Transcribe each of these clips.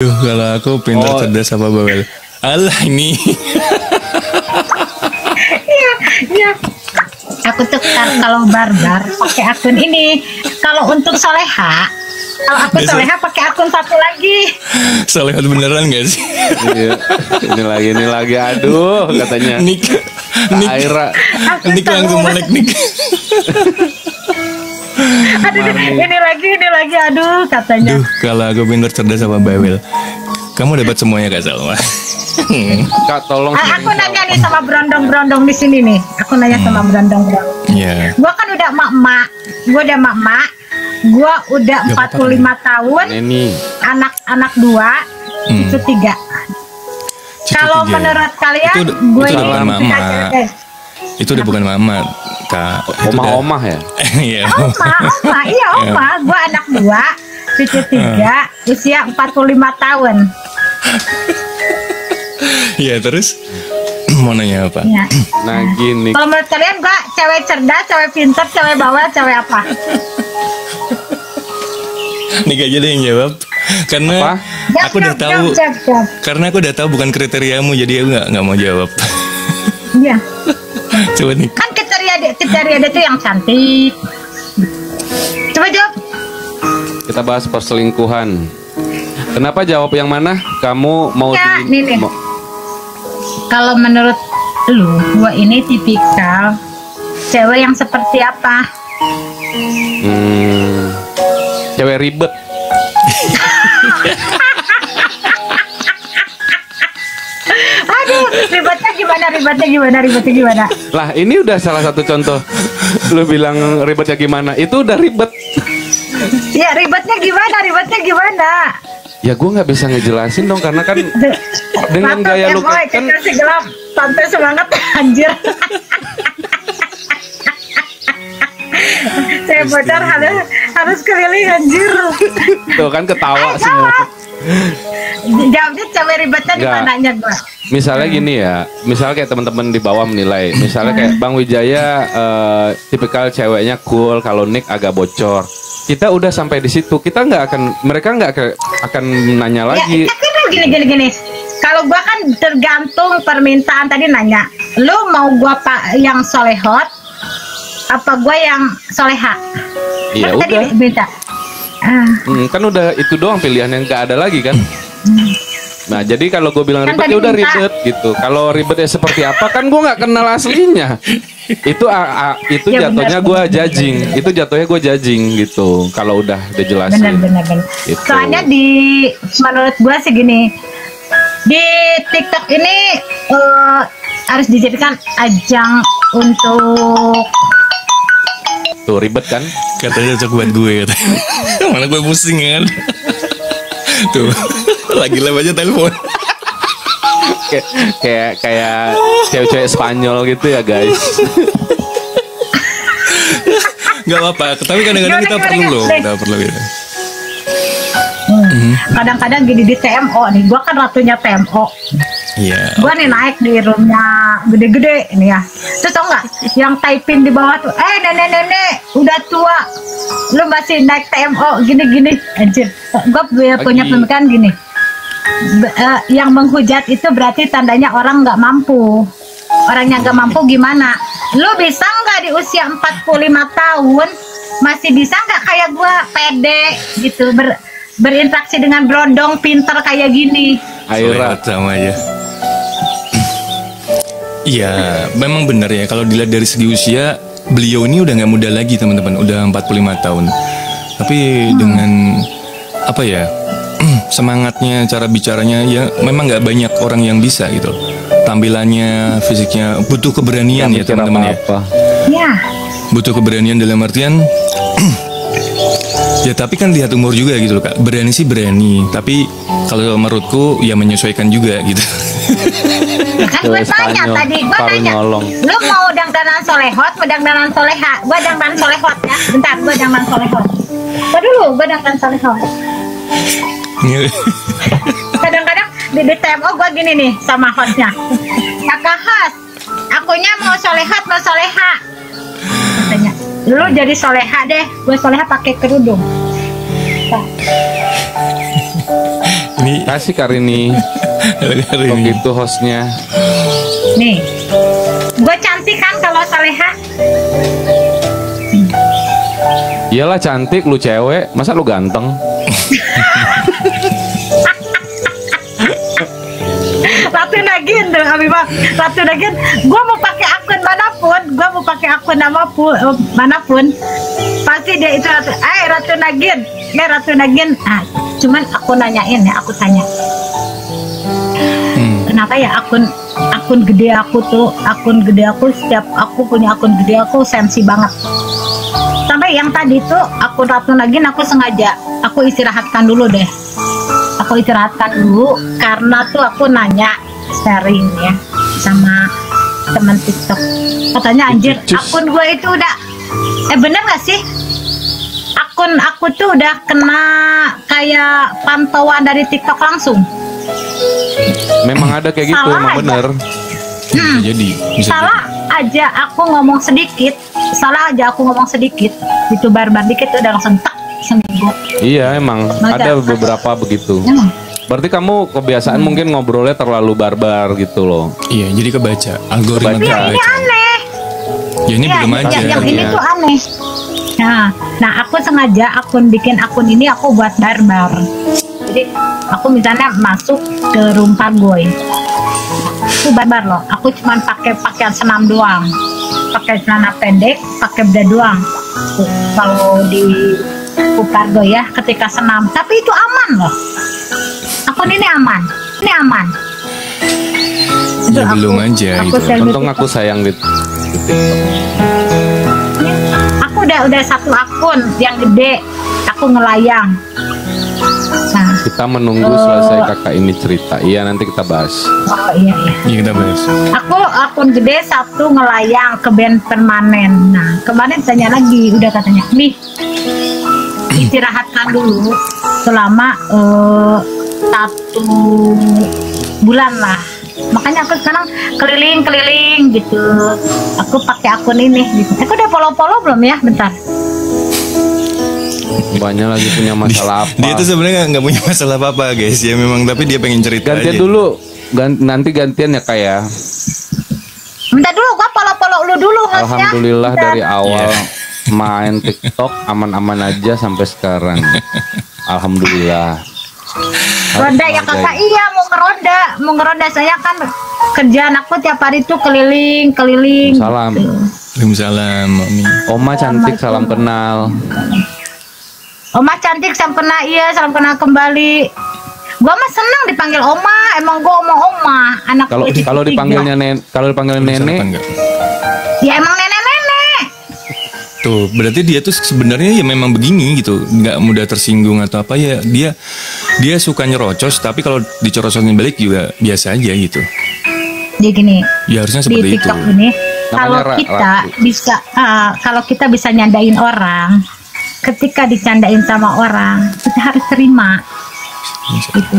Duh, kalau aku pintar, cerdas apa bawel? Alah ini. Iya, iya. Aku tuh kalau barbar pakai akun ini. Kalau untuk soleha, kalau aku soleha pakai akun satu lagi. Soleha beneran gak sih? Iya. Ini lagi, aduh katanya. Nik Aira. Nik langsung melek Nik. Aduh, ini lagi, aduh katanya. Duh, kalau aku pintar, cerdas apa bawel? Kamu dapat semuanya Kak Salma. Kak tolong. Aku nanya nih sama berondong-berondong di sini nih. Aku nanya sama berondong-berondong. Iya. Gua kan udah mak-mak. Gua udah 45 tahun. Ini Anak-anak 2, itu 3. Kalau menurut kalian, gue itu ini bukan mama. Itu udah bukan mama, Kak. omah-omah ya? Iya. Oma, iya oma. Gue anak 2, cucu 3, usia 45 tahun. Iya, terus mau nanya apa? Ya. Nah gini. Kalau menurut kalian, gue cewek cerdas, cewek pintar, cewek bawel, cewek apa? Nik aja deh yang jawab. Karena Apa? aku udah tahu. Karena aku udah tahu bukan kriteriamu, jadi aku nggak mau jawab. Iya. Coba Nik. Kan kriteria dia tuh yang cantik. Coba jawab. Kita bahas perselingkuhan. Kenapa jawab yang mana? Kamu mau Ya, nih. Kalau menurut lu, gua ini tipikal cewek yang seperti apa? Cewek ribet. Aduh, ribetnya gimana? Lah ini udah salah satu contoh. Lu bilang ribetnya gimana? Itu udah ribet. Ya, ribetnya gimana? Ya gue nggak bisa ngejelasin dong karena kan dengan gaya lu kan kasih gelap, santai semangat anjir. Saya bocor harus keliling anjir. tuh kan ketawa semua. Jawabnya cewek ribetnya gimana gua? Misalnya gini ya, misalnya kayak teman-teman di bawah menilai, misalnya kayak Bang Wijaya tipikal ceweknya cool, kalau Nick agak bocor. Kita udah sampai di situ, kita mereka nggak akan nanya lagi. Ya, tapi gini. Kalau gua kan tergantung permintaan tadi nanya, lu mau gua yang solehot apa gua yang soleha? Iya Kan udah. tadi beda. Kan udah itu doang pilihan yang nggak ada lagi kan. Nah jadi kalau gue bilang Kan ribet ya udah minta. ribet gitu. Kalau ribetnya seperti apa kan gue nggak kenal aslinya. Itu Ya, jatuhnya benar. gue judging. Itu jatuhnya gue judging gitu. Kalau udah dijelasin. Benar. Gitu. Soalnya menurut gua sih gini, di TikTok ini harus dijadikan ajang untuk Tuh ribet kan? Katanya cocok buat gue katanya. Mana gue pusing kan. Tuh, lagi lem aja telepon. kayak cewek-cewek Spanyol gitu ya guys. Gak apa-apa, tapi kadang-kadang kita perlu loh. Kita perlu gitu. kadang-kadang gini di TMO nih, gua kan ratunya TMO. Iya. Gua nih naik di roomnya gede-gede ini ya. Terus tau nggak yang typing di bawah tuh, nenek-nenek udah tua, lu masih naik TMO gini-gini, anjir. Gua punya pemikiran gini. Yang menghujat itu berarti tandanya orang nggak mampu. Orang yang nggak mampu gimana? Lu bisa nggak di usia 45 tahun masih bisa nggak kayak gua pede gitu berinteraksi dengan berondong pinter kayak gini? Aira sama aja. Iya, memang benar ya. Kalau dilihat dari segi usia, beliau ini udah nggak muda lagi teman-teman. Udah 45 tahun. Tapi dengan apa ya, semangatnya, cara bicaranya ya memang nggak banyak orang yang bisa gitu. Tampilannya, fisiknya butuh keberanian ya teman-teman ya. Ya. Butuh keberanian dalam artian ya tapi kan lihat umur juga gitu loh Kak. Berani sih berani, tapi kalau menurutku ya menyesuaikan juga gitu. Kan gue tanya tadi, gue nanya, lu mau dangdanan solehot, mau dangdanan soleha? Gue dangdanan solehot ya, bentar, gue dangdanan solehot. Gue dulu, gue dangdanan solehot. Kadang-kadang di TMO gue gini nih sama hostnya, kakak host, akunya mau solehat mau soleha. Katanya, lu jadi soleha deh, gue soleha pakai kerudung. Ini Karini. Kasih Karini. Halo Karini. Oh gitu hostnya. Nih, gue cantik kan kalau Saleha? Iyalah cantik, lu cewek, masa lu ganteng? Ratu Nagin tuh, Habibah. Ratu Nagin, gue mau pakai akun manapun, pasti dia itu Ratu Nagin, Ratu Nagin. Ah, cuman aku nanyain ya, aku tanya, kenapa ya akun gede aku setiap aku punya akun gede aku sensi banget. Sampai yang tadi tuh akun Ratu Nagin aku sengaja aku istirahatkan dulu deh. Aku istirahatkan dulu karena tuh aku nanya sharing ya sama teman TikTok. Katanya anjir akun gue itu udah bener gak sih? Akun aku tuh udah kena kayak pantauan dari TikTok langsung. Memang ada kayak gitu, Salah emang aja. bener. Bisa Salah aja aku ngomong sedikit, itu barbar dikit udah langsung tak seminggu. Iya emang ada beberapa begitu. Emang. Berarti kamu kebiasaan mungkin ngobrolnya terlalu barbar gitu loh. Iya, jadi kebaca. Algoritma Kebaca. Ini kebaca. aneh. Ya ini belum aja. Yang ini Iya. tuh aneh. Nah aku sengaja bikin akun ini aku buat barbar. Jadi aku misalnya masuk ke room Pargoy, aku barbar loh. Aku cuman pakai pakaian senam doang, pakai celana pendek, pakai bra doang. Kalau di Pargoy ya, ketika senam. Tapi itu aman loh. Akun ini aman. Itu Ya belum aja aku gitu. share di Untung TikTok. aku sayang di TikTok. Aku udah satu akun yang gede, aku ngelayang. Nah, Kita menunggu selesai kakak ini cerita. Iya nanti kita bahas. oh iya. Iya, kita bahas. Aku akun gede satu ngelayang ke band permanen. Nah kemarin tanya lagi, udah katanya nih istirahatkan dulu selama 1 bulan lah. Makanya aku sekarang keliling gitu. Aku pakai akun ini gitu. Aku udah follow belum ya? Bentar. Banyak lagi punya masalah apa. Dia tuh sebenarnya nggak punya masalah apa-apa guys ya memang, tapi dia pengen cerita Gantian aja. dulu. Nanti gantian ya kayak. Bentar dulu, gua follow lu dulu hostnya. Alhamdulillah Bentar. dari awal Iya. main TikTok aman-aman aja sampai sekarang. Alhamdulillah. Ronda Harus ya kakak, menghargai. iya mau ngeronda saya kan kerjaan aku tiap hari tuh keliling. Salam. Gitu. Waalaikumsalam, Mami. Oma cantik, salam kenal. Oma cantik, salam kenal kembali. Gua mah senang dipanggil Oma, emang gua oma anak Kalau istri kalau ketiga. dipanggilnya Udah nenek, sarapan nggak? Ya emang nenek-nenek. Tuh, berarti dia tuh sebenarnya ya memang begini gitu, nggak mudah tersinggung atau apa ya. Dia suka nyerocos, tapi kalau dicorosotin balik juga biasa aja gitu. Jadi gini, Ya harusnya di seperti itu. TikTok ini kalau Namanya kita Ratu. bisa kalau kita bisa nyandain orang, ketika dicandain sama orang kita harus terima gitu.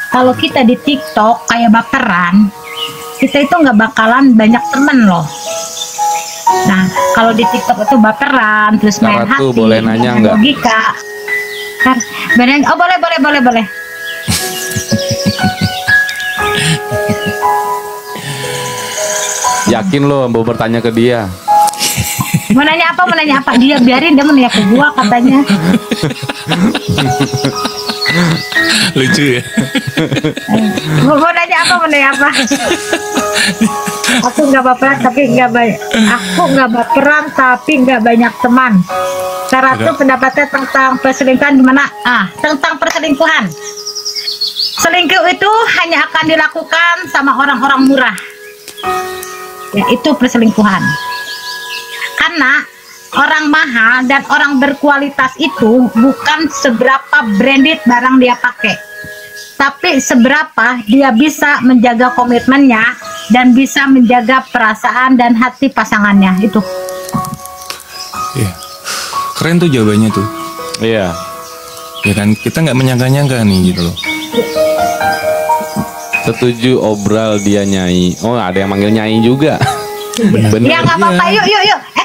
Kalau kita di TikTok kayak baperan, kita itu nggak bakalan banyak temen loh. Nah kalau di TikTok itu baperan terus Kak main Ratu, hati, boleh nanya main nggak? logika. Oh boleh. Yakin lo mau bertanya ke dia? Mau nanya apa? Dia biarin, dia mau nanya ke gua katanya. Lucu ya. Mau nanya apa? Aku nggak baperan tapi nggak banyak. Aku nggak baperan tapi nggak banyak teman. Cara tuh pendapatnya tentang perselingkuhan gimana? Tentang perselingkuhan. Selingkuh itu hanya akan dilakukan sama orang-orang murah. Ya itu perselingkuhan. Karena orang mahal dan orang berkualitas itu bukan seberapa branded barang dia pakai, tapi seberapa dia bisa menjaga komitmennya dan bisa menjaga perasaan dan hati pasangannya itu. Iya. Keren tuh jawabannya tuh. Iya. Ya kan, kita nggak menyangka-nyangka nih gitu loh. Setuju obral dia nyai. Oh ada yang manggil nyai juga. Bener. Ya nggak apa-apa, yuk.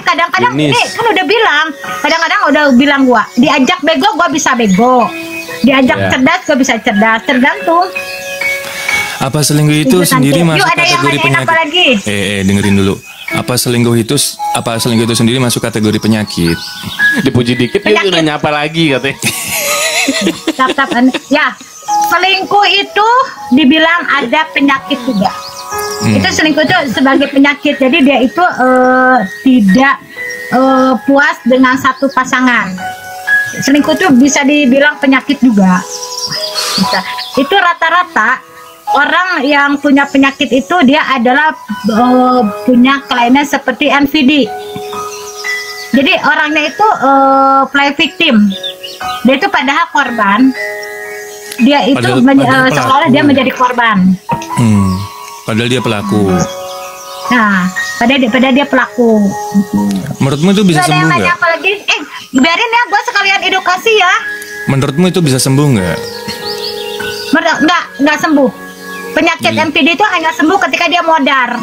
Kadang-kadang Yunis. ini kan udah bilang, kadang-kadang udah bilang gua diajak bego, gua bisa bego. Diajak Iya. cerdas gak bisa cerdas, tergantung. Apa selingkuh itu Itu sendiri nanti. masuk Yuk, ada yang kategori nanyain apa penyakit? lagi? Dengerin dulu. Apa selingkuh itu sendiri masuk kategori penyakit? Dipuji dikit dia Penyakit. nanya apa lagi katanya. Tap-tap. Ya, selingkuh itu dibilang ada penyakit juga. Itu selingkuh itu sebagai penyakit. Jadi dia itu tidak puas dengan satu pasangan. Selingkuh itu bisa dibilang penyakit juga. Bisa. Itu rata-rata orang yang punya penyakit itu dia adalah punya kelainan seperti NVD. Jadi orangnya itu play victim. Dia itu padahal korban. Dia itu Padahal seolah-olah dia pelaku. menjadi korban. Padahal dia pelaku. Nah, padahal dia pelaku. Menurutmu itu bisa Ada yang sembuh nanya nggak? apa lagi? Biarin ya, gue sekalian edukasi ya. Menurutmu itu bisa sembuh nggak? Nggak sembuh. Penyakit NPD itu hanya sembuh ketika dia modar.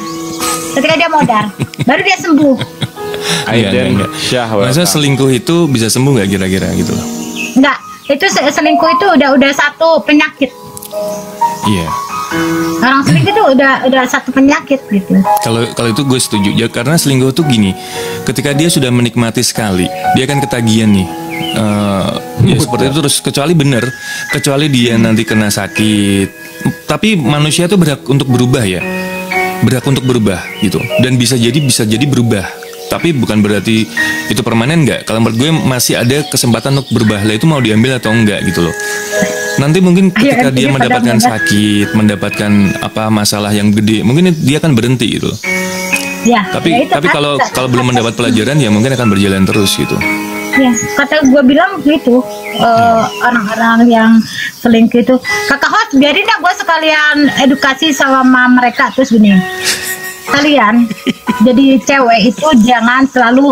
Baru dia sembuh. Aiden Enggak. Syah. Masa selingkuh itu bisa sembuh nggak kira-kira gitu? Enggak, itu selingkuh itu udah satu penyakit. Iya. Orang selingkuh itu udah satu penyakit gitu. Kalau itu gue setuju ya, karena selingkuh tuh gini, ketika dia sudah menikmati sekali, dia kan ketagihan nih. Ya seperti itu terus, kecuali dia nanti kena sakit. Tapi manusia tuh berhak untuk berubah ya, berhak untuk berubah gitu, dan bisa jadi berubah. Tapi bukan berarti itu permanen nggak. Kalau menurut gue masih ada kesempatan untuk berubah. Lah itu mau diambil atau enggak gitu loh. Nanti mungkin ketika dia mendapatkan sakit, mendapatkan apa masalah yang gede, mungkin dia akan berhenti gitu. Ya. Tapi kalau belum mendapat pelajaran ya mungkin akan berjalan terus gitu. Ya, kata gue bilang gitu, orang-orang yang selingkuh itu, kakak host biarin ya gue sekalian edukasi sama mereka. Terus gini, kalian jadi cewek itu jangan terlalu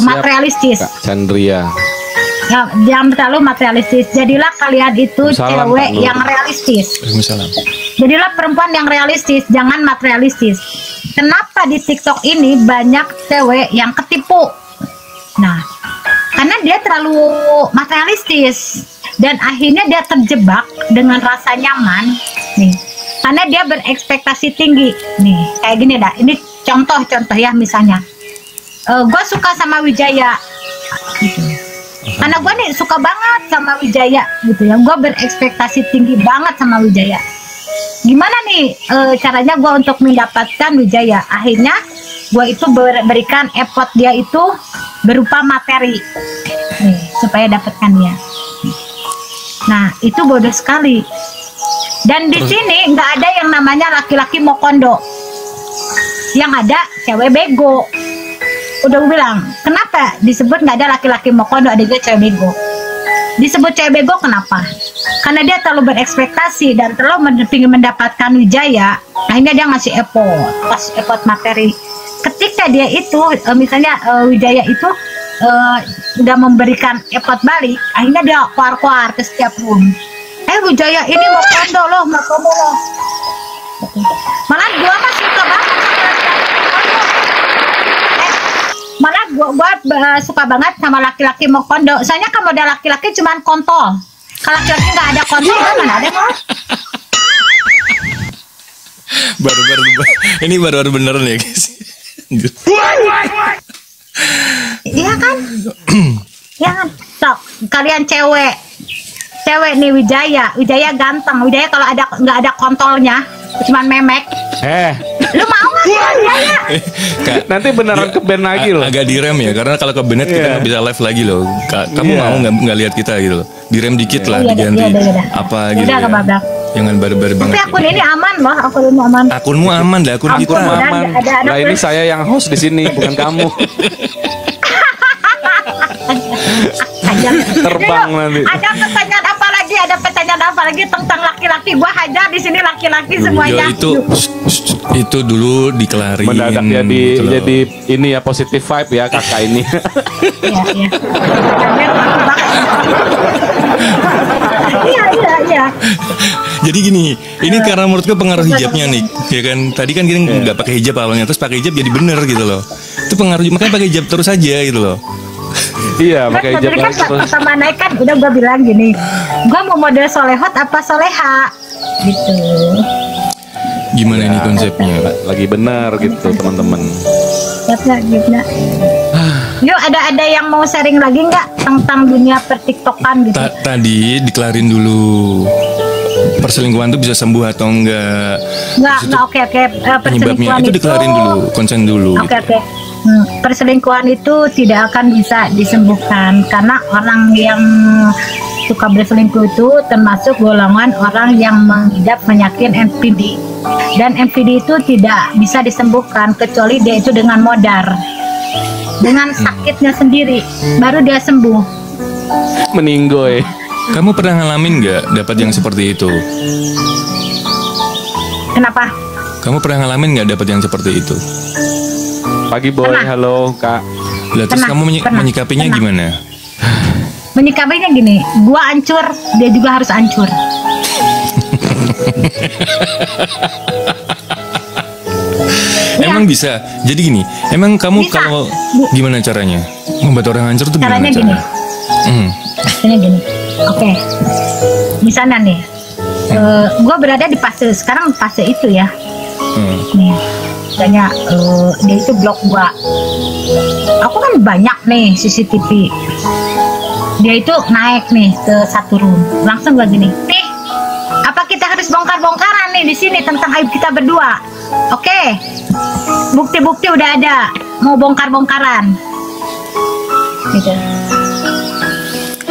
materialistis. Kak Chandria. Ya, jangan terlalu materialistis. Jadilah kalian itu Salam, cewek Pak Nur. yang realistis. Waalaikumsalam. Jadilah perempuan yang realistis, jangan materialistis. Kenapa di TikTok ini banyak cewek yang ketipu? Nah, karena dia terlalu materialistis dan akhirnya dia terjebak dengan rasa nyaman nih. Karena dia berekspektasi tinggi nih. Kayak gini dah. Ini contoh ya misalnya. Gue suka sama Wijaya gitu. Karena gue nih suka banget sama Wijaya gitu ya. Gue berekspektasi tinggi banget sama Wijaya. Gimana nih caranya gue untuk mendapatkan Wijaya? Akhirnya gue itu berikan effort dia itu berupa materi nih, supaya dapatkan dia. Nah itu bodoh sekali. Dan di sini nggak ada yang namanya laki-laki mau kondo. Yang ada cewek bego. Udah gue bilang, kenapa disebut nggak ada laki-laki mau kondo, ada juga cewek bego. Disebut cewek bego kenapa? Karena dia terlalu berekspektasi dan terlalu ingin mendapatkan Wijaya. Akhirnya dia ngasih effort materi. Ketika dia itu misalnya Wijaya itu udah memberikan effort balik, akhirnya dia keluar ke setiap room. Wijaya ini mau kondo loh, mau kondo loh. Malah gua mah suka banget malah gua suka banget sama laki-laki mau kondo. Soalnya kan modal laki-laki cuman kontol. Kalau laki-laki nggak ada kontol, mana ada mau? Ini baru beneran ya guys. Iya kan? Iya kan? Sok, kalian cewek nih Wijaya ganteng. Wijaya kalau nggak ada kontolnya, cuman memek. Lu mau nggak Wijaya? Nanti beneran ke band lagi loh. Agak direm ya, karena kalau ke band kita nggak bisa live lagi loh. Kamu mau nggak lihat kita gitu loh? Direm dikit lah, diganti apa gitu ya. Jangan barbar banget. Tapi akun ini aman loh, akun ini aman. Akunmu aman lah, akun kita aman. Nah ini saya yang host di sini, bukan kamu. Terbang nanti. Ada pertanyaan apa lagi tentang laki-laki? Gua hajar di sini laki-laki semuanya. Ya, itu dulu dikelarin. Mendadak jadi ini ya, positive vibe ya kakak ini. Iya. Jadi gini, ini karena menurutku pengaruh hijabnya nih, ya kan? Tadi kan kita nggak pakai hijab awalnya, terus pakai hijab jadi bener gitu loh. Itu pengaruh, makanya pakai hijab terus aja gitu loh. Iya, pakai hijab kan sama naik kan udah gua bilang gini, Gua mau model solehot apa soleha gitu. Gimana ini konsepnya? Lagi benar gitu teman-teman. Siap nggak, gitu nggak? Yuk, ada yang mau sharing lagi nggak tentang dunia pertiktokan gitu? Tadi dikelarin dulu. Perselingkuhan itu bisa sembuh atau enggak? Nggak, oke. Penyebabnya Perselingkuhan itu dikelarin dulu, konsen dulu. Oke, gitu. oke. Perselingkuhan itu tidak akan bisa disembuhkan karena orang yang suka berselingkuh itu termasuk golongan orang yang mengidap penyakit NPD, dan NPD itu tidak bisa disembuhkan kecuali dia itu dengan modar, dengan sakitnya sendiri baru dia sembuh. Meninggoy. Kamu pernah ngalamin nggak dapat yang seperti itu? Kenapa? Kamu pernah ngalamin nggak dapat yang seperti itu? Pagi boy, Pernah. halo kak. Lah terus Pernah, kamu pernah, menyikapinya pernah. gimana? Menyikapinya gini, gua hancur, dia juga harus hancur. Emang bisa? Jadi gini, emang kamu Bisa. kalau gimana caranya membuat orang hancur tuh gimana Caranya gini. caranya? Hmm. Caranya gini. Oke. Misalnya nih, gua berada di fase itu ya. Nih, misalnya dia itu blok gua. Aku kan banyak nih CCTV. Dia itu naik nih ke satu room. Langsung gua gini, nih, apa kita harus bongkar-bongkaran nih di sini tentang aib kita berdua? Oke, bukti-bukti udah ada. Mau bongkar-bongkaran, gitu.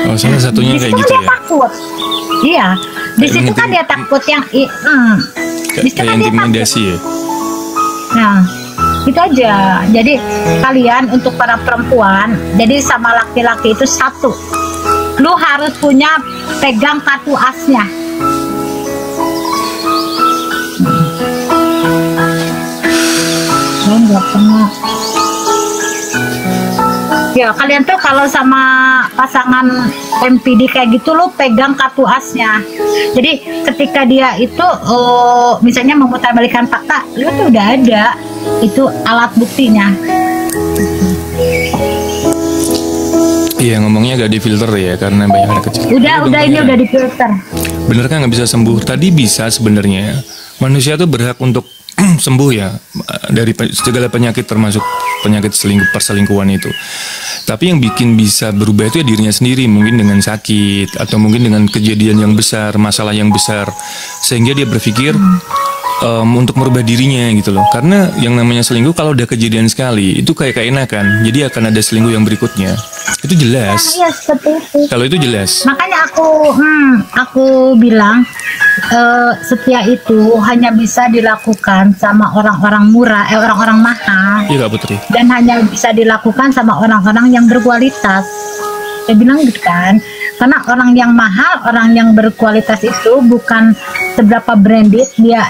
Oh, salah satunya Di kayak situ gitu dia ya. takut. Iya, di Kayak situ kan dia takut yang di situ Kayak kan dia takut. intimidasi ya. Nah, itu aja. Jadi kalian untuk para perempuan, jadi sama laki-laki itu satu, lu harus punya pegang kartu asnya. Saya nggak pernah. Ya kalian tuh kalau sama pasangan MPD kayak gitu lu pegang kartu asnya. Jadi ketika dia itu misalnya memutarbalikkan fakta, lu tuh udah ada itu alat buktinya. Iya, ngomongnya agak difilter ya karena banyak anak kecil. Udah ini udah difilter. Bener kan nggak bisa sembuh? Tadi bisa sebenarnya. Manusia tuh berhak untuk sembuh ya dari segala penyakit termasuk penyakit perselingkuhan itu. Tapi yang bikin bisa berubah itu ya dirinya sendiri, mungkin dengan sakit atau mungkin dengan kejadian yang besar, masalah yang besar, sehingga dia berpikir untuk merubah dirinya gitu loh. Karena yang namanya selingkuh kalau udah kejadian sekali itu kayak keenakan, jadi akan ada selingkuh yang berikutnya. Itu jelas. Iya seperti itu. Kalau itu jelas. Makanya aku bilang setia itu hanya bisa dilakukan sama orang-orang murah, orang-orang mahal, Iya Kak Putri. dan hanya bisa dilakukan sama orang-orang yang berkualitas. Saya bilang gitu kan, karena orang yang mahal, orang yang berkualitas itu bukan seberapa branded dia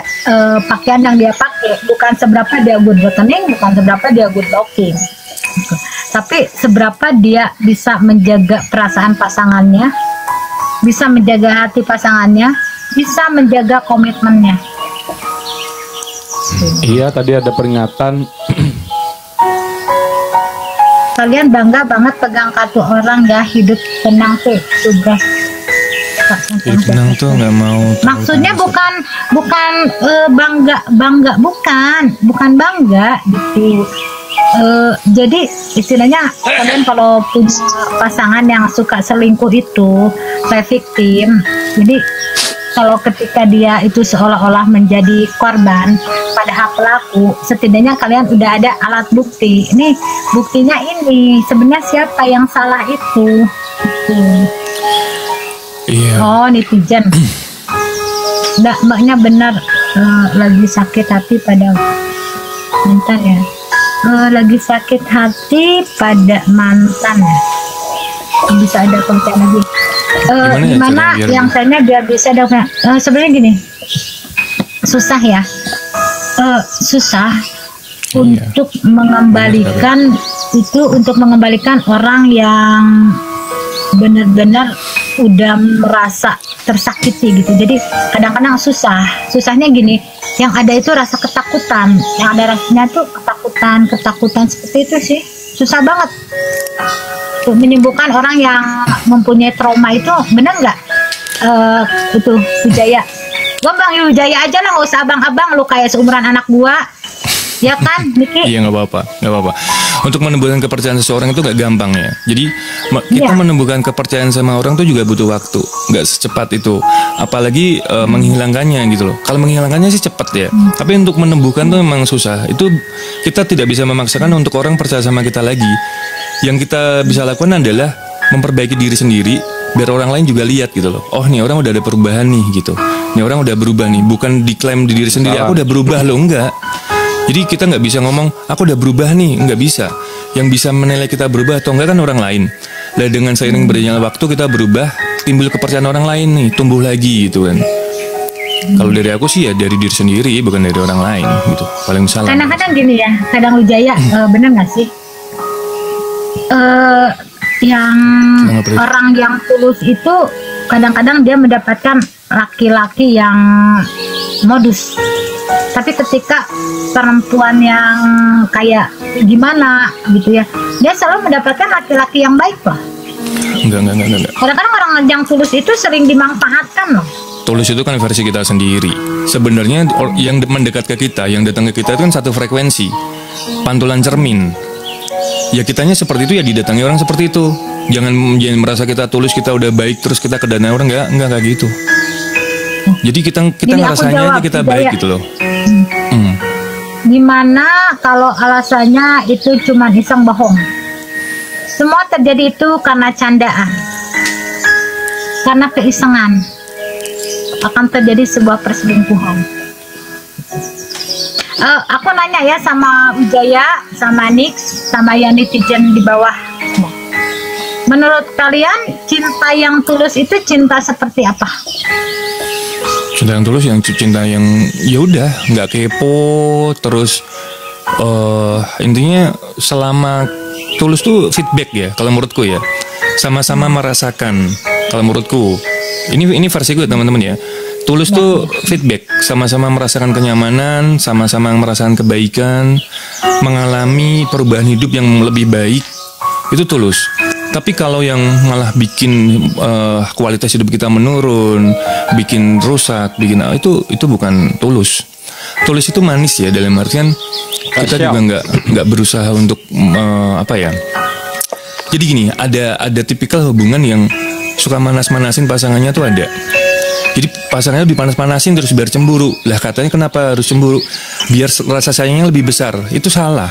pakaian yang dia pakai, bukan seberapa dia good looking, bukan seberapa dia good looking, tapi seberapa dia bisa menjaga perasaan pasangannya, bisa menjaga hati pasangannya, bisa menjaga komitmennya. Iya tadi ada peringatan. Kalian bangga banget pegang kartu orang ya, hidup tenang tuh tugas. Hidup tenang tuh nggak mau. Maksudnya bukan bangga bukan bangga gitu. Jadi istilahnya kalian kalau punya pasangan yang suka selingkuh itu kayak victim, jadi kalau ketika dia itu seolah-olah menjadi korban padahal pelaku, setidaknya kalian udah ada alat bukti. Ini buktinya ini sebenarnya siapa yang salah itu. Iya. Oh netizen. Mbaknya benar lagi sakit hati pada bentar ya. Lagi sakit hati pada mantan ya. Bisa ada konten lagi. Gimana caranya biar yang saya dia bisa ada sebenarnya gini, susah ya, susah untuk mengembalikan itu, untuk mengembalikan orang yang benar-benar udah merasa tersakiti gitu. Jadi kadang-kadang susahnya gini, yang ada itu rasa ketakutan, yang ada rasanya tuh ketakutan seperti itu sih, susah banget untuk menyembuhkan orang yang mempunyai trauma itu, benar nggak? itu Wijaya. Gua Bang Wijaya aja lah, nggak usah abang-abang, lu kayak seumuran anak gua. Ya kan, Niki? Iya, nggak apa-apa. Untuk menumbuhkan kepercayaan seseorang itu gak gampang ya. Jadi kita menumbuhkan kepercayaan sama orang tuh juga butuh waktu, nggak secepat itu. Apalagi menghilangkannya gitu loh. Kalau menghilangkannya sih cepat ya. Tapi untuk menumbuhkan tuh memang susah. Itu kita tidak bisa memaksakan untuk orang percaya sama kita lagi. Yang kita bisa lakukan adalah memperbaiki diri sendiri, biar orang lain juga lihat gitu loh. Oh, nih orang udah ada perubahan nih gitu. Nih orang udah berubah nih. Bukan diklaim di diri sendiri, aku udah berubah loh, enggak. Jadi kita nggak bisa ngomong aku udah berubah nih, nggak bisa. Yang bisa menilai kita berubah atau enggak kan orang lain. Dan dengan seiring berjalannya waktu kita berubah, timbul kepercayaan orang lain nih, tumbuh lagi gitu kan. Kalau dari aku sih ya dari diri sendiri, bukan dari orang lain gitu. Paling salah. Kadang-kadang gini ya, kadang Wijaya, bener nggak sih? Yang orang yang tulus itu kadang-kadang dia mendapatkan laki-laki yang modus. Tapi ketika perempuan yang kayak gimana gitu ya, dia selalu mendapatkan laki-laki yang baik loh. Enggak. Kadang-kadang orang yang tulus itu sering dimanfaatkan loh. Tulus itu kan versi kita sendiri. Sebenarnya yang mendekat ke kita, yang datang ke kita itu kan satu frekuensi, pantulan cermin. Ya kitanya seperti itu ya didatangi orang seperti itu. Jangan merasa kita tulus, kita udah baik terus kita kedanai orang, enggak gitu. Jadi kita ngerasanya aja kita baik gitu loh. Gimana kalau alasannya itu cuma iseng bohong? Semua terjadi itu karena candaan, karena keisengan. Akan terjadi sebuah perselingkuhan. Aku nanya ya sama Wijaya, sama Nix, sama yang netizen di bawah. Menurut kalian cinta yang tulus itu cinta seperti apa? Cinta yang tulus, yang cinta yang ya udah nggak kepo terus. Intinya selama tulus tuh feedback ya, kalau menurutku ya, sama-sama merasakan. Kalau menurutku ini versiku ya teman-teman ya. Tulus tuh feedback, sama-sama merasakan kenyamanan, sama-sama merasakan kebaikan, mengalami perubahan hidup yang lebih baik, itu tulus. Tapi kalau yang malah bikin kualitas hidup kita menurun, bikin rusak, itu bukan tulus. Tulus itu manis ya, dalam artian kita juga nggak berusaha untuk apa ya. Jadi gini, ada tipikal hubungan yang suka manas-manasin pasangannya tuh ada. Jadi pasangannya dipanas-panasin terus biar cemburu. Lah katanya kenapa harus cemburu? Biar rasa sayangnya lebih besar. Itu salah.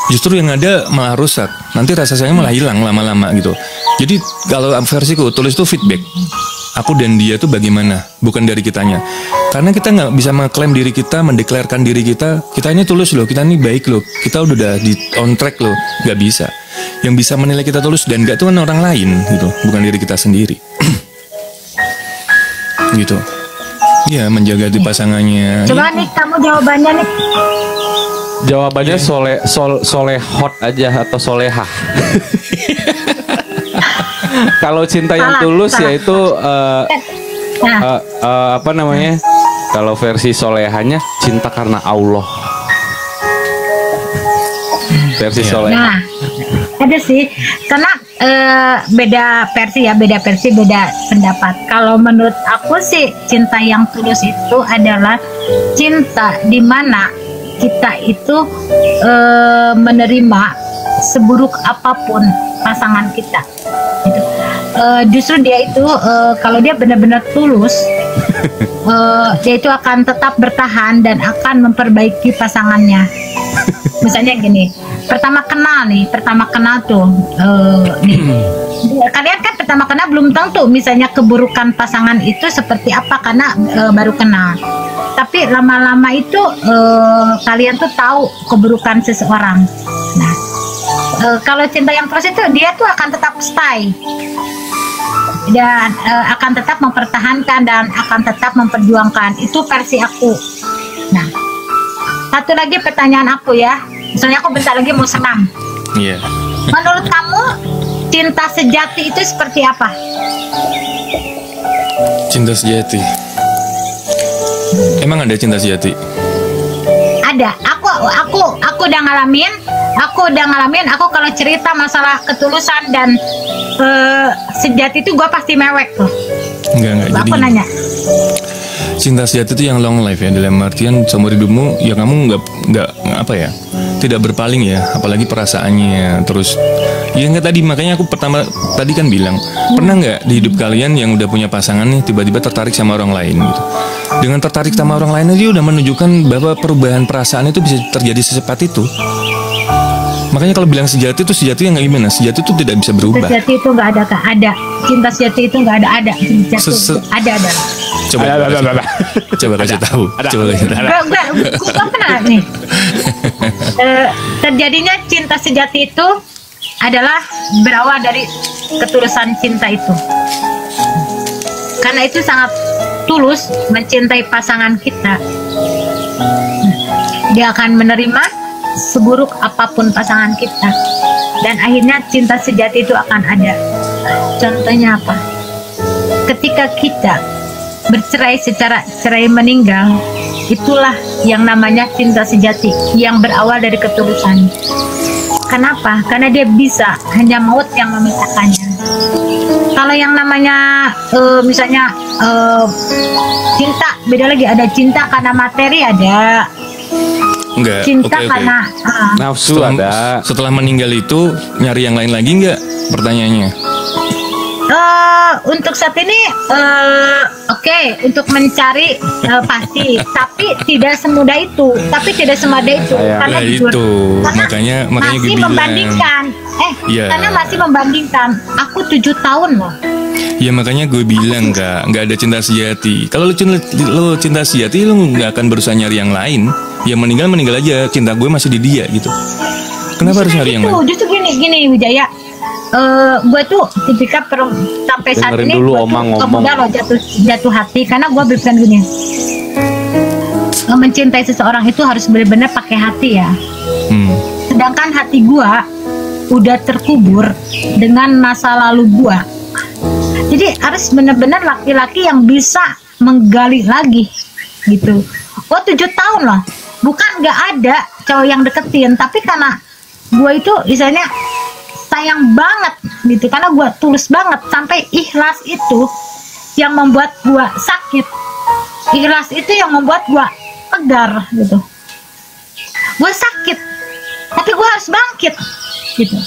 Justru yang ada malah rusak. Nanti rasa sayangnya malah hilang lama-lama gitu. Jadi kalau versiku tulus itu feedback. Aku dan dia tuh bagaimana, bukan dari kitanya. Karena kita nggak bisa mengklaim diri kita, mendeklarkan diri kita ini tulus loh, kita ini baik loh, kita udah di on track loh, nggak bisa. Yang bisa menilai kita tulus dan nggak tuh kan orang lain gitu, bukan diri kita sendiri. Gitu. Ya menjaga di pasangannya. Coba nih kamu jawabannya nih. Jawabannya solehot aja atau solehah. Kalau cinta yang tulus yaitu apa namanya? Kalau versi solehahnya cinta karena Allah. Versi solehah. Nah, ada sih, karena beda versi, beda pendapat. Kalau menurut aku sih cinta yang tulus itu adalah cinta di mana kita itu menerima seburuk apapun pasangan kita. Gitu. Justru dia itu kalau dia benar-benar tulus, dia itu akan tetap bertahan dan akan memperbaiki pasangannya. Misalnya gini, pertama kenal tuh, nih, kalian kan pertama kenal belum tentu misalnya keburukan pasangan itu seperti apa karena baru kenal. Tapi lama-lama itu kalian tuh tahu keburukan seseorang. Nah, kalau cinta yang tulus itu dia tuh akan tetap stay dan akan tetap mempertahankan dan akan tetap memperjuangkan. Itu versi aku. Nah, satu lagi pertanyaan aku ya. Soalnya aku bentar lagi mau senam. Iya. Menurut kamu cinta sejati itu seperti apa? Cinta sejati. Emang ada cinta sejati? Ada. Aku udah ngalamin. Aku kalau cerita masalah ketulusan dan sejati itu gue pasti mewek tuh. Enggak. Jadi Aku nanya. cinta sejati itu yang long life ya, dalam artian seumur hidupmu ya kamu nggak apa ya, tidak berpaling ya, apalagi perasaannya. Terus ya nggak, tadi makanya aku pertama tadi kan bilang, pernah nggak di hidup kalian yang udah punya pasangan nih tiba-tiba tertarik sama orang lain gitu. Dengan tertarik sama orang lain aja udah menunjukkan bahwa perubahan perasaan itu bisa terjadi secepat itu. Makanya kalau bilang sejati itu sejati yang nggak gimana, sejati itu tidak bisa berubah. Sejati itu nggak ada, Kak. Ada. Cinta sejati itu nggak ada. Cinta sejati ada. Coba kasih tahu. Coba kasih tahu. Gue pernah nih. Terjadinya cinta sejati itu adalah berawal dari ketulusan cinta itu. Karena itu sangat tulus mencintai pasangan kita. Dia akan menerima seburuk apapun pasangan kita, dan akhirnya cinta sejati itu akan ada. Contohnya apa? Ketika kita bercerai secara cerai meninggal, itulah yang namanya cinta sejati yang berawal dari ketulusan. Kenapa? Karena dia bisa, hanya maut yang memisahkannya. Kalau yang namanya misalnya cinta, beda lagi. Ada cinta karena materi, ada Enggak. cinta Oke. karena Nafsu ada. Setelah meninggal itu nyari yang lain lagi nggak? Pertanyaannya. untuk saat ini oke, untuk mencari pasti, tapi tidak semudah itu. Karena Nah, jujur, itu. karena makanya gue masih bilang. membandingkan. Iya. Karena masih membandingkan. Aku 7 tahun loh. Ya makanya gue bilang nggak ada cinta sejati. Kalau lu cinta sejati, lu nggak akan berusaha nyari yang lain. Ya meninggal aja. Cinta gue masih di dia gitu. Kenapa harus nyari yang lain? Justru gini Wijaya. Gue tuh tipikal sampai saat Dengerin ini dulu gue Oma tuh ngomong. kemudian loh jatuh hati, karena gue berpikiran gini, mencintai seseorang itu harus benar-benar pakai hati ya. Sedangkan hati gue udah terkubur dengan masa lalu gue. Jadi harus benar-benar laki-laki yang bisa menggali lagi gitu. Gue 7 tahun loh, bukan nggak ada cowok yang deketin, tapi karena gue itu misalnya sayang banget gitu, karena gue tulus banget sampai ikhlas itu yang membuat gue sakit, ikhlas itu yang membuat gue tegar gitu. Gue sakit tapi gue harus bangkit gitu.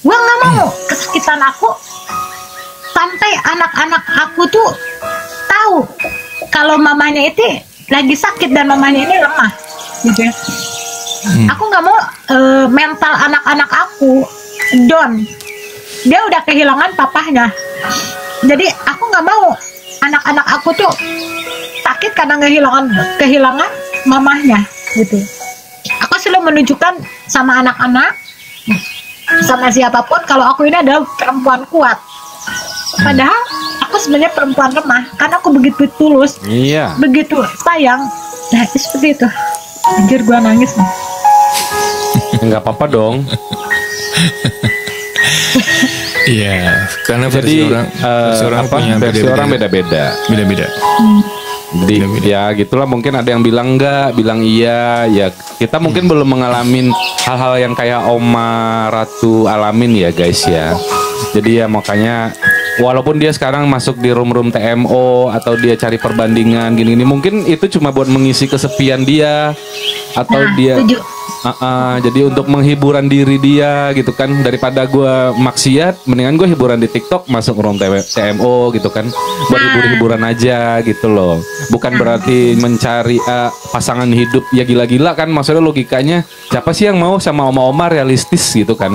Gue nggak mau kesakitan aku sampai anak-anak aku tuh tahu kalau mamanya itu lagi sakit dan mamanya ini lemah gitu ya. Aku nggak mau mental anak-anak aku down. Dia udah kehilangan papahnya. Jadi aku nggak mau anak-anak aku tuh sakit karena kehilangan mamahnya gitu. Aku selalu menunjukkan sama anak-anak, sama siapapun, kalau aku ini adalah perempuan kuat. Padahal aku sebenarnya perempuan lemah, karena aku begitu tulus, Iya. begitu sayang. Nah itu seperti itu. Anjir, gua nangis nih. Nggak apa-apa dong. Iya, karena Jadi versi orang punya versi orang beda-beda. Beda-beda. Jadi ya gitulah, mungkin ada yang bilang enggak, bilang iya. Ya kita mungkin belum mengalamin hal-hal yang kayak Oma Ratu alamin ya guys ya. Jadi ya makanya walaupun dia sekarang masuk di room-room TMO atau dia cari perbandingan gini-gini, mungkin itu cuma buat mengisi kesepian dia atau Nah, dia setuju. jadi untuk menghiburan diri dia gitu kan, daripada gue maksiat mendingan gue hiburan di TikTok, masuk room TMO gitu kan, buat hibur-hiburan aja gitu loh. Bukan berarti mencari pasangan hidup ya gila-gila kan, maksudnya logikanya siapa sih yang mau sama oma-oma realistis gitu kan.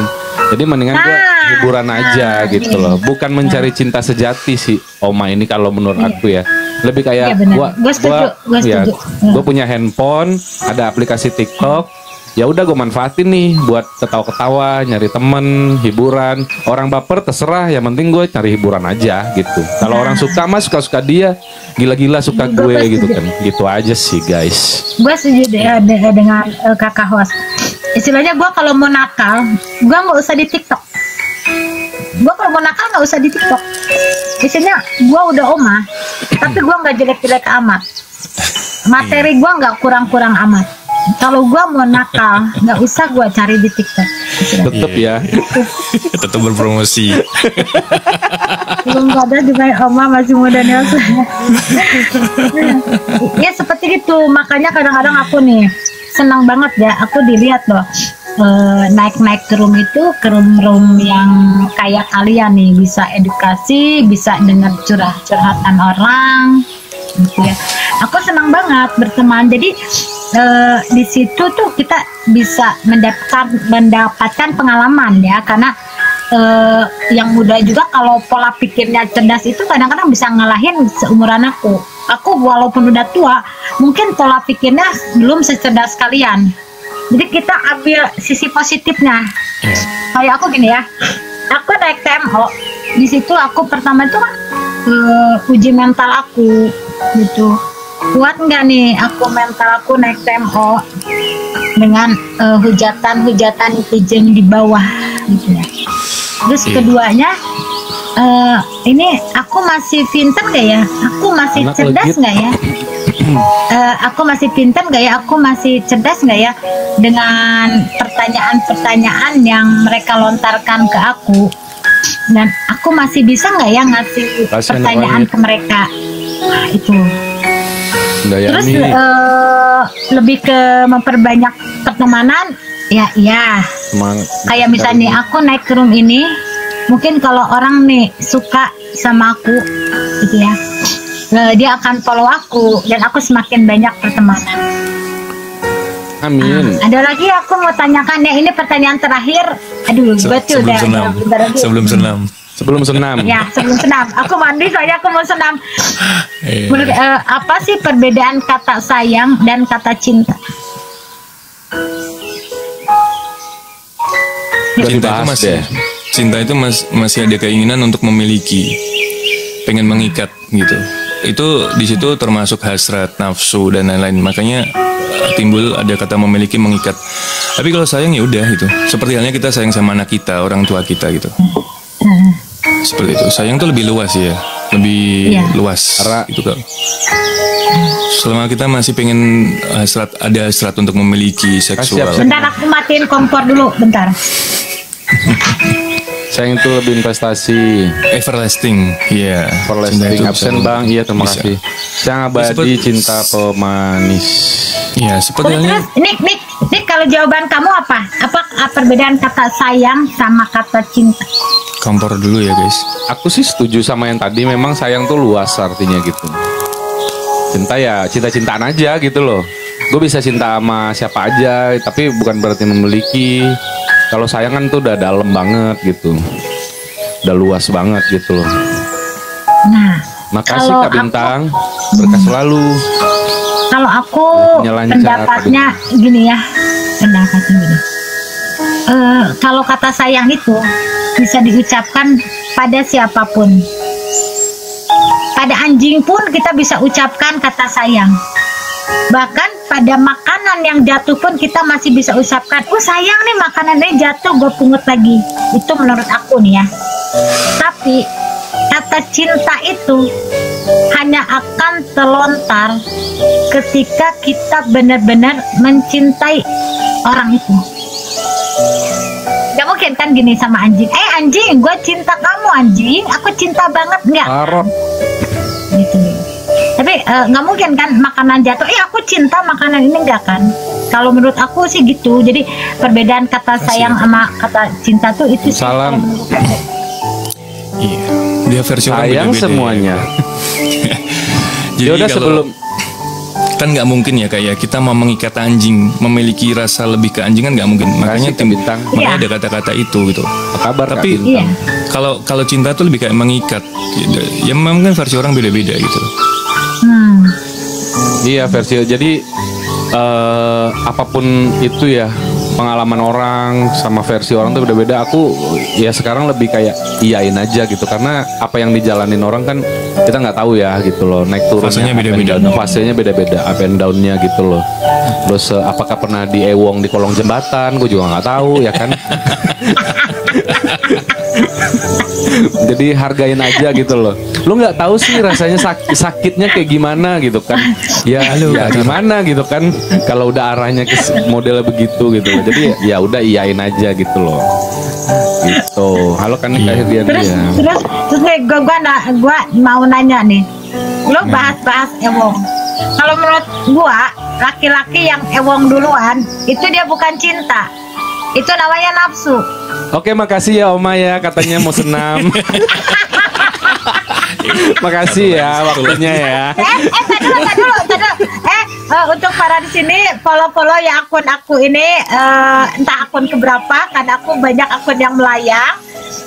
Jadi mendingan gue hiburan aja gitu loh, bukan mencari cinta sejati sih Oma ini kalau menurut aku ya. Lebih kayak Iya, benar. Gua setuju. gue punya handphone, ada aplikasi TikTok, ya udah gue manfaatin nih buat ketawa-ketawa, nyari temen, hiburan. Orang baper terserah, yang penting gue cari hiburan aja gitu. Kalau orang suka mah suka-suka dia, gila-gila suka gue gitu kan. Gitu aja sih guys. Gue setuju dengan kakak host. Istilahnya gue kalau mau nakal, gue nggak usah di TikTok. Gue kalau mau nakal nggak usah di TikTok. Istilahnya gue udah Oma, tapi gue nggak jelek-jelek amat. Materi gue nggak kurang-kurang amat. Kalau gue mau nakal, nggak usah gue cari di TikTok. Tetep ya. Tetap berpromosi. Belum ada juga Oma masih muda Nelson. Ya seperti itu, makanya kadang-kadang aku nih senang banget ya, aku dilihat loh naik-naik ke room itu, ke room yang kayak kalian nih, bisa edukasi, bisa dengar curhatan orang gitu ya. Aku senang banget berteman, jadi di situ tuh kita bisa mendapatkan pengalaman ya, karena yang muda juga kalau pola pikirnya cerdas itu kadang-kadang bisa ngalahin seumuran aku. Aku walaupun udah tua, mungkin pola pikirnya belum secerdas kalian. Jadi kita ambil sisi positifnya. Kayak aku gini ya, aku naik TMO, di situ aku pertama itu kan uji mental aku gitu. Kuat nggak nih aku mental aku naik TMO dengan hujatan-hujatan netizen di bawah gitu ya. Terus keduanya ini aku masih pintar nggak ya? Aku masih cerdas nggak ya? Aku masih pintar nggak ya? Aku masih cerdas nggak ya? Dengan pertanyaan-pertanyaan yang mereka lontarkan ke aku, dan aku masih bisa nggak ya ngasih pertanyaan ke mereka? Nah, itu. Terus lebih ke memperbanyak pertemanan, ya iya. Kayak misalnya aku naik ke room ini, mungkin kalau orang nih suka sama aku gitu ya, dia akan follow aku dan aku semakin banyak pertemanan. Amin. Ada lagi aku mau tanyakan ya, ini pertanyaan terakhir. Aduh, betul udah. Sebelum senam. Sebelum senam. Ya, sebelum senam. Aku mandi soalnya aku mau senam. Menurut, apa sih perbedaan kata sayang dan kata cinta? Cinta itu masih ada keinginan untuk memiliki, pengen mengikat gitu. Itu di situ termasuk hasrat, nafsu dan lain-lain. Makanya timbul ada kata memiliki, mengikat. Tapi kalau sayang ya udah itu. Seperti halnya kita sayang sama anak kita, orang tua kita gitu. Seperti itu. Sayang tuh lebih luas ya, lebih luas gitu kan. Selama kita masih pengen ada hasrat untuk memiliki seksual. Bentar, aku matiin kompor dulu, bentar. Sayang itu lebih investasi. Everlasting, iya. Everlasting, absen bang, iya terima kasih. Sayang abadi, cinta pemanis. Iya, seperti halnya. Nik, kalau jawaban kamu apa? Apa perbedaan kata sayang sama kata cinta? Kompor dulu ya guys. Aku sih setuju sama yang tadi, memang sayang tuh luas artinya gitu. Cinta ya cinta-cintaan aja gitu loh. Gue bisa cinta sama siapa aja, tapi bukan berarti memiliki. Kalau sayang kan tuh udah dalam banget gitu, udah luas banget gitu loh. Nah, makasih Kak Bintang, berkah selalu. Kalau aku pendapatnya gini ya, kalau kata sayang itu bisa diucapkan pada siapapun. Pada anjing pun kita bisa ucapkan kata sayang. Bahkan pada makanan yang jatuh pun kita masih bisa ucapkan, oh sayang nih makanan ini jatuh, gue pungut lagi. Itu menurut aku nih ya. Tapi kata cinta itu hanya akan terlontar ketika kita benar-benar mencintai orang itu. Gak mungkin kan gini sama anjing, anjing gue cinta kamu anjing, aku cinta banget, enggak gitu. Tapi nggak mungkin kan makanan jatuh, aku cinta makanan ini, enggak kan. Kalau menurut aku sih gitu. Jadi perbedaan kata sayang sama kata cinta tuh itu salam. Iya, dia versi orang sayang beda-beda semuanya. Jadi udah sebelum kan nggak mungkin ya kayak kita mau mengikat anjing, memiliki rasa lebih ke anjing kan nggak mungkin. Makanya Bintang, makanya ada kata-kata itu gitu. Apa kabar? Tapi kalau cinta tuh lebih kayak mengikat. Ya memang kan versi orang beda-beda gitu. Iya versi. Jadi apapun itu ya, pengalaman orang sama versi orang tuh beda-beda. Aku ya sekarang lebih kayak iyain aja gitu, karena apa yang dijalanin orang kan kita nggak tahu ya gitu loh, naik turunnya fasenya beda-beda, fasenya beda-beda, up and downnya gitu loh. Terus apakah pernah di ewong di kolong jembatan, gue juga nggak tahu ya kan. Jadi hargain aja gitu loh. Lu nggak tahu sih rasanya sakitnya kayak gimana gitu kan. Ya, ya gimana gitu kan. Kalau udah arahnya ke model begitu gitu loh. Jadi ya udah iyain aja gitu loh. Gitu. Halo kan nih dia. Terus nih gua mau nanya nih. Lu bahas ewong. Kalau menurut gua, laki-laki yang ewong duluan itu dia bukan cinta. Itu namanya nafsu. Oke, makasih ya Oma ya, katanya mau senam. Makasih ya waktunya ya. Tadi dulu. Untuk para di sini follow ya akun aku ini, entah akun keberapa, karena aku banyak akun yang melayang.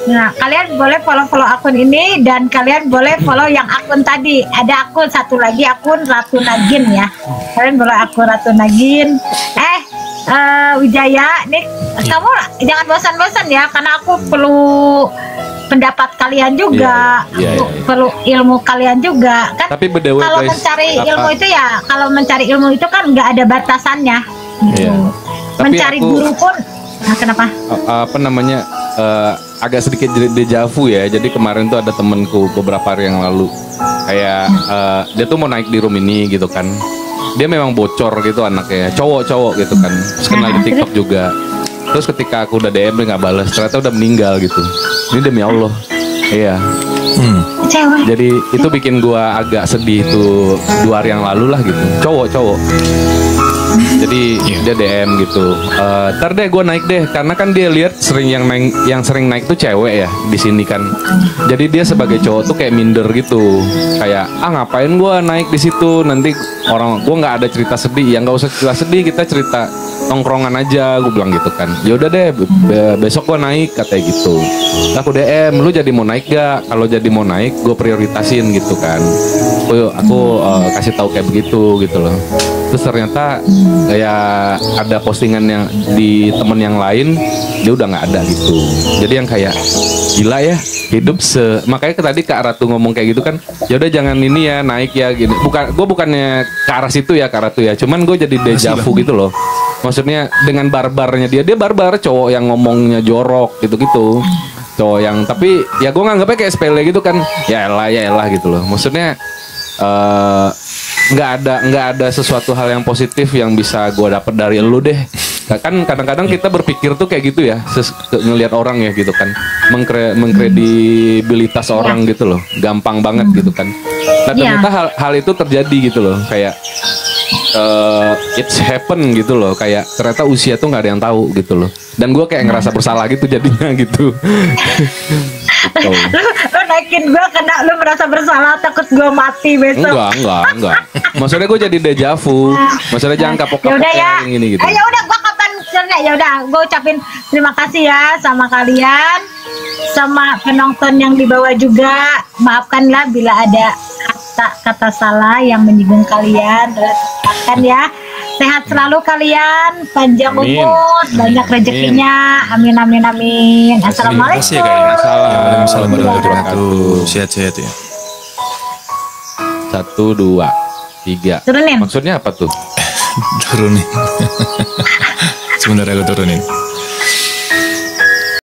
Nah, kalian boleh follow akun ini dan kalian boleh follow yang akun tadi. Ada akun satu lagi, akun Ratu Nagin ya. Kalian boleh akun Ratu Nagin. Wijaya, nih kamu jangan bosan-bosan ya, karena aku perlu pendapat kalian juga, perlu ilmu kalian juga kan. Tapi BTW kalau guys, mencari ilmu itu ya, kalau mencari ilmu itu kan nggak ada batasannya. Gitu. Mencari guru pun, nah, kenapa? Apa namanya? Agak sedikit dejavu ya. Jadi kemarin tuh ada temenku beberapa hari yang lalu, kayak dia tuh mau naik di room ini gitu kan. Dia memang bocor gitu anaknya, cowok gitu kan. Terus kenal di TikTok juga. Terus ketika aku udah DM dia nggak balas, ternyata udah meninggal gitu. Ini demi Allah. Iya. Jadi itu bikin gua agak sedih tuh 2 hari yang lalu lah gitu. Cowok. Jadi dia DM gitu. Ntar deh gue naik deh, karena kan dia lihat yang sering naik tuh cewek ya di sini kan. Jadi dia sebagai cowok tuh kayak minder gitu. Kayak ngapain gue naik di situ, nanti orang gue nggak ada cerita sedih. Ya nggak usah cerita sedih, kita cerita nongkrongan aja, gue bilang gitu kan. Ya udah deh, besok gue naik katanya gitu. Aku DM, lu jadi mau naik gak? Kalau jadi mau naik, gue prioritasin gitu kan. Aku kasih tahu kayak begitu gitu loh. Terus ternyata kayak ada postingan yang di temen yang lain, dia udah nggak ada gitu. Jadi yang kayak gila ya hidup makanya tadi Kak Ratu ngomong kayak gitu kan. Ya udah jangan ini ya naik ya gini. Gue bukannya ke arah situ ya Kak Ratu ya. Cuman gue jadi dejavu gitu loh. Maksudnya dengan barbarnya dia barbar, cowok yang ngomongnya jorok gitu-gitu. Cowok yang tapi ya gue nganggapnya kayak sepele gitu kan. Ya elah gitu loh. Maksudnya nggak ada sesuatu hal yang positif yang bisa gue dapet dari lu deh. Kan kadang-kadang kita berpikir tuh kayak gitu ya, ngelihat orang ya gitu kan, mengkredibilitas orang gitu loh, gampang banget gitu kan. Nah ternyata hal itu terjadi gitu loh, kayak it's happen gitu loh, kayak ternyata usia tuh nggak ada yang tahu gitu loh. Dan gue kayak ngerasa bersalah gitu jadinya gitu. Lu naikin gue karena lu merasa bersalah, takut gue mati besok. Enggak. Maksudnya gue jadi dejavu. Maksudnya jangan kapok-kapok yang ini gitu. Ya udah, gue kapan ya udah gue ucapin terima kasih ya sama kalian, sama penonton yang di bawah juga. Maafkanlah bila ada kata salah yang menyinggung kalian. Maafkan ya. Sehat selalu kalian, panjang umur, banyak rezekinya. Amin. Assalamualaikum. Waalaikumsalam warahmatullahi wabarakatuh. Sehat-sehat ya. 1, 2, 3. Turunin. Maksudnya apa tuh? Turunin. Sebentar aku turunin.